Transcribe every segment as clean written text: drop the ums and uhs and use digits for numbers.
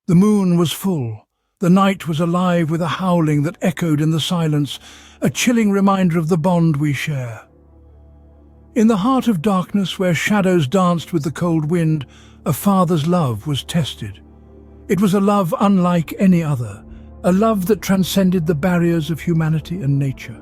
The moon was full. The night was alive with a howling that echoed in the silence, a chilling reminder of the bond we share. In the heart of darkness, where shadows danced with the cold wind, a father's love was tested. It was a love unlike any other, a love that transcended the barriers of humanity and nature.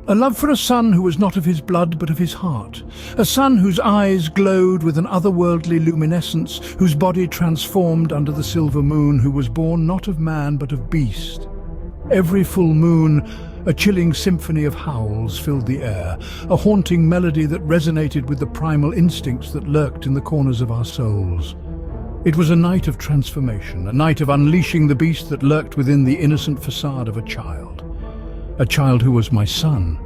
A love for a son who was not of his blood but of his heart, a son whose eyes glowed with an otherworldly luminescence, whose body transformed under the silver moon, who was born not of man but of beast. Every full moon, a chilling symphony of howls filled the air, a haunting melody that resonated with the primal instincts that lurked in the corners of our souls. It was a night of transformation, a night of unleashing the beast that lurked within the innocent facade of a child. A child who was my son,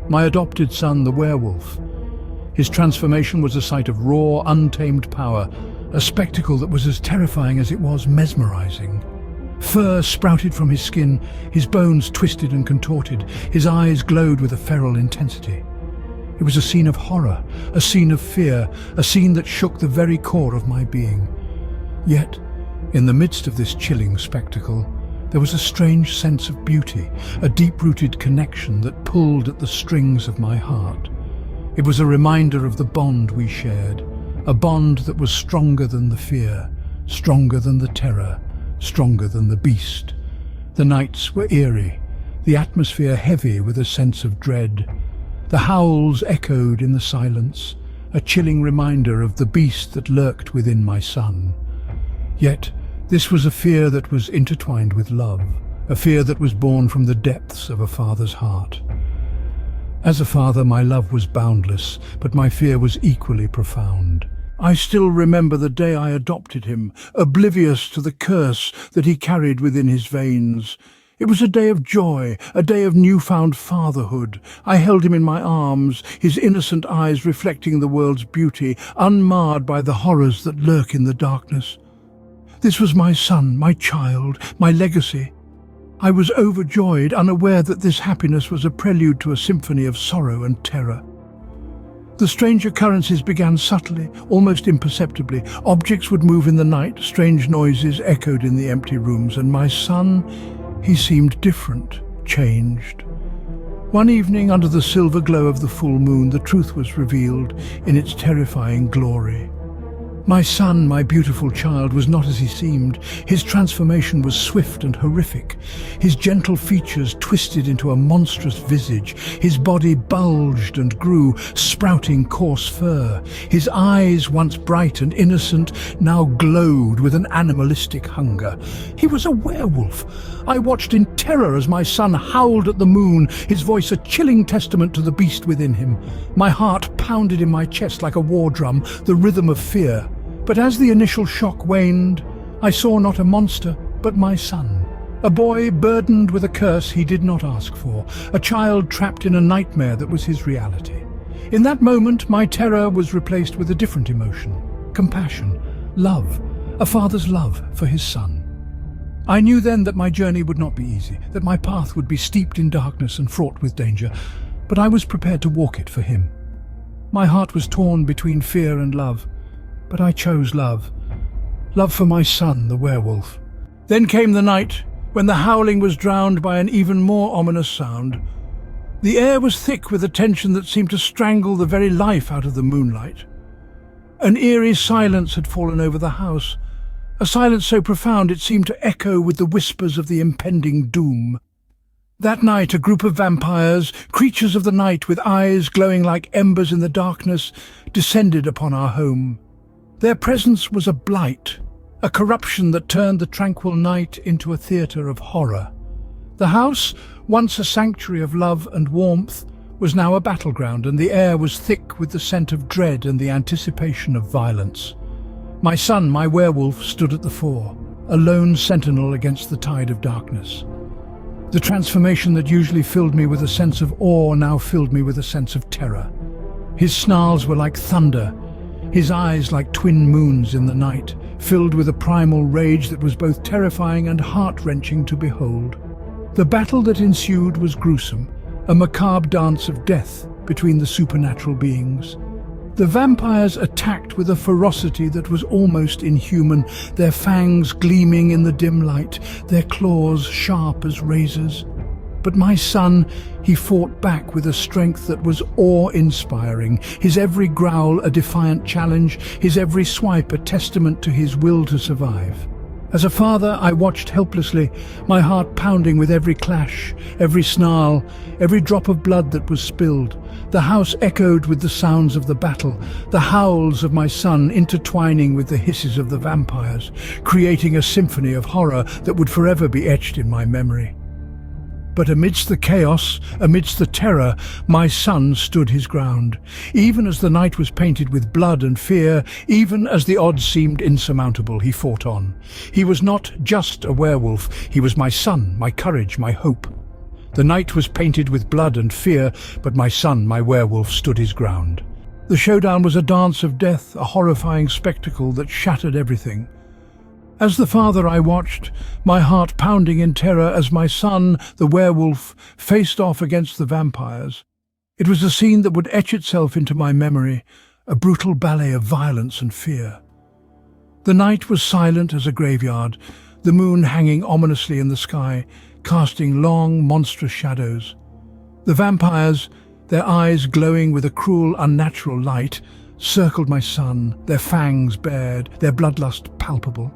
my adopted son, the werewolf. His transformation was a sight of raw, untamed power, a spectacle that was as terrifying as it was mesmerizing. Fur sprouted from his skin, his bones twisted and contorted, his eyes glowed with a feral intensity. It was a scene of horror, a scene of fear, a scene that shook the very core of my being. Yet, in the midst of this chilling spectacle, there was a strange sense of beauty, a deep-rooted connection that pulled at the strings of my heart. It was a reminder of the bond we shared, a bond that was stronger than the fear, stronger than the terror, stronger than the beast. The nights were eerie, the atmosphere heavy with a sense of dread. The howls echoed in the silence, a chilling reminder of the beast that lurked within my son. Yet, this was a fear that was intertwined with love, a fear that was born from the depths of a father's heart. As a father, my love was boundless, but my fear was equally profound. I still remember the day I adopted him, oblivious to the curse that he carried within his veins. It was a day of joy, a day of newfound fatherhood. I held him in my arms, his innocent eyes reflecting the world's beauty, unmarred by the horrors that lurk in the darkness. This was my son, my child, my legacy. I was overjoyed, unaware that this happiness was a prelude to a symphony of sorrow and terror. The strange occurrences began subtly, almost imperceptibly. Objects would move in the night, strange noises echoed in the empty rooms, and my son, he seemed different, changed. One evening, under the silver glow of the full moon, the truth was revealed in its terrifying glory. My son, my beautiful child, was not as he seemed. His transformation was swift and horrific. His gentle features twisted into a monstrous visage. His body bulged and grew, sprouting coarse fur. His eyes, once bright and innocent, now glowed with an animalistic hunger. He was a werewolf. I watched in terror as my son howled at the moon, his voice a chilling testament to the beast within him. My heart pounded in my chest like a war drum, the rhythm of fear. But as the initial shock waned, I saw not a monster, but my son. A boy burdened with a curse he did not ask for, a child trapped in a nightmare that was his reality. In that moment, my terror was replaced with a different emotion: compassion, love, a father's love for his son. I knew then that my journey would not be easy, that my path would be steeped in darkness and fraught with danger, but I was prepared to walk it for him. My heart was torn between fear and love, but I chose love. Love for my son, the werewolf. Then came the night, when the howling was drowned by an even more ominous sound. The air was thick with a tension that seemed to strangle the very life out of the moonlight. An eerie silence had fallen over the house, a silence so profound it seemed to echo with the whispers of the impending doom. That night, a group of vampires, creatures of the night with eyes glowing like embers in the darkness, descended upon our home. Their presence was a blight, a corruption that turned the tranquil night into a theatre of horror. The house, once a sanctuary of love and warmth, was now a battleground, and the air was thick with the scent of dread and the anticipation of violence. My son, my werewolf, stood at the fore, a lone sentinel against the tide of darkness. The transformation that usually filled me with a sense of awe now filled me with a sense of terror. His snarls were like thunder, his eyes like twin moons in the night, filled with a primal rage that was both terrifying and heart-wrenching to behold. The battle that ensued was gruesome, a macabre dance of death between the supernatural beings. The vampires attacked with a ferocity that was almost inhuman, their fangs gleaming in the dim light, their claws sharp as razors. But my son, he fought back with a strength that was awe-inspiring, his every growl a defiant challenge, his every swipe a testament to his will to survive. As a father, I watched helplessly, my heart pounding with every clash, every snarl, every drop of blood that was spilled. The house echoed with the sounds of the battle, the howls of my son intertwining with the hisses of the vampires, creating a symphony of horror that would forever be etched in my memory. But amidst the chaos, amidst the terror, my son stood his ground. Even as the night was painted with blood and fear, even as the odds seemed insurmountable, he fought on. He was not just a werewolf, he was my son, my courage, my hope. The night was painted with blood and fear, but my son, my werewolf, stood his ground. The showdown was a dance of death, a horrifying spectacle that shattered everything. As the father I watched, my heart pounding in terror as my son, the werewolf, faced off against the vampires. It was a scene that would etch itself into my memory, a brutal ballet of violence and fear. The night was silent as a graveyard, the moon hanging ominously in the sky, casting long, monstrous shadows. The vampires, their eyes glowing with a cruel, unnatural light, circled my son, their fangs bared, their bloodlust palpable.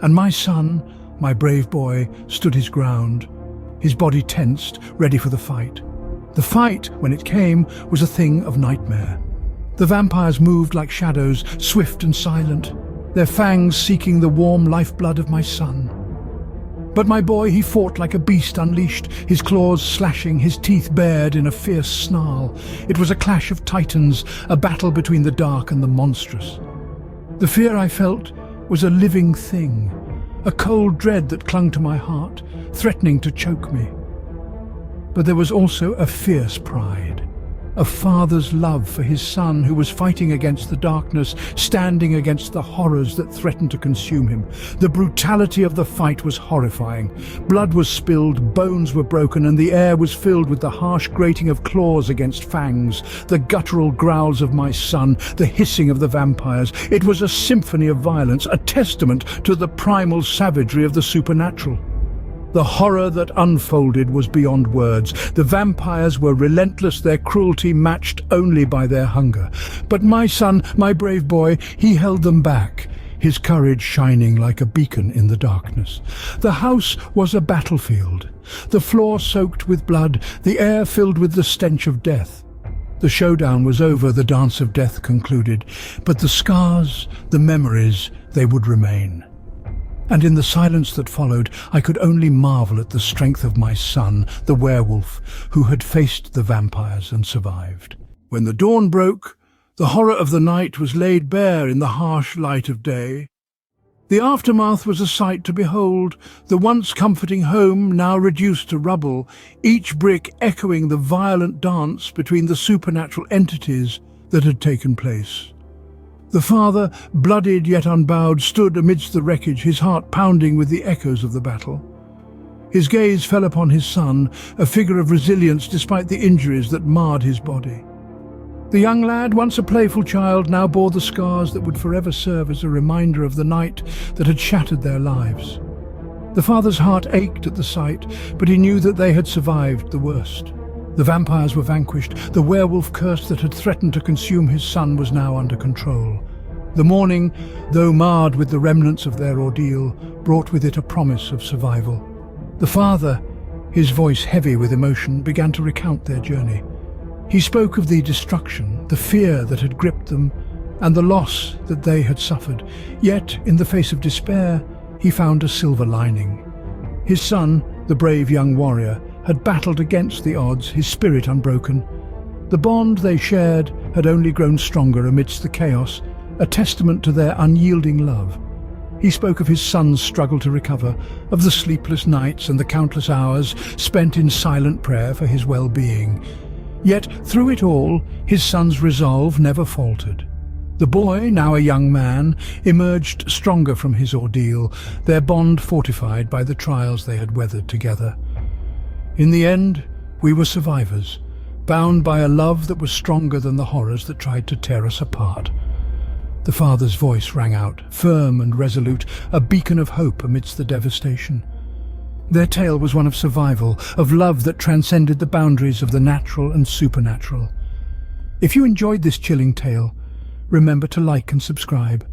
And my son, my brave boy, stood his ground, his body tensed, ready for the fight. The fight, when it came, was a thing of nightmare. The vampires moved like shadows, swift and silent, their fangs seeking the warm lifeblood of my son. But my boy, he fought like a beast unleashed, his claws slashing, his teeth bared in a fierce snarl. It was a clash of titans, a battle between the dark and the monstrous. The fear I felt was a living thing, a cold dread that clung to my heart, threatening to choke me. But there was also a fierce pride, a father's love for his son who was fighting against the darkness, standing against the horrors that threatened to consume him. The brutality of the fight was horrifying. Blood was spilled, bones were broken, and the air was filled with the harsh grating of claws against fangs, the guttural growls of my son, the hissing of the vampires. It was a symphony of violence, a testament to the primal savagery of the supernatural. The horror that unfolded was beyond words. The vampires were relentless, their cruelty matched only by their hunger. But my son, my brave boy, he held them back, his courage shining like a beacon in the darkness. The house was a battlefield, the floor soaked with blood, the air filled with the stench of death. The showdown was over, the dance of death concluded, but the scars, the memories, they would remain. And in the silence that followed, I could only marvel at the strength of my son, the werewolf, who had faced the vampires and survived. When the dawn broke, the horror of the night was laid bare in the harsh light of day. The aftermath was a sight to behold, the once comforting home now reduced to rubble, each brick echoing the violent dance between the supernatural entities that had taken place. The father, bloodied yet unbowed, stood amidst the wreckage, his heart pounding with the echoes of the battle. His gaze fell upon his son, a figure of resilience despite the injuries that marred his body. The young lad, once a playful child, now bore the scars that would forever serve as a reminder of the night that had shattered their lives. The father's heart ached at the sight, but he knew that they had survived the worst. The vampires were vanquished. The werewolf curse that had threatened to consume his son was now under control. The morning, though marred with the remnants of their ordeal, brought with it a promise of survival. The father, his voice heavy with emotion, began to recount their journey. He spoke of the destruction, the fear that had gripped them, and the loss that they had suffered. Yet, in the face of despair, he found a silver lining. His son, the brave young warrior, had battled against the odds, his spirit unbroken. The bond they shared had only grown stronger amidst the chaos, a testament to their unyielding love. He spoke of his son's struggle to recover, of the sleepless nights and the countless hours spent in silent prayer for his well-being. Yet, through it all, his son's resolve never faltered. The boy, now a young man, emerged stronger from his ordeal, their bond fortified by the trials they had weathered together. In the end, we were survivors, bound by a love that was stronger than the horrors that tried to tear us apart. The father's voice rang out, firm and resolute, a beacon of hope amidst the devastation. Their tale was one of survival, of love that transcended the boundaries of the natural and supernatural. If you enjoyed this chilling tale, remember to like and subscribe.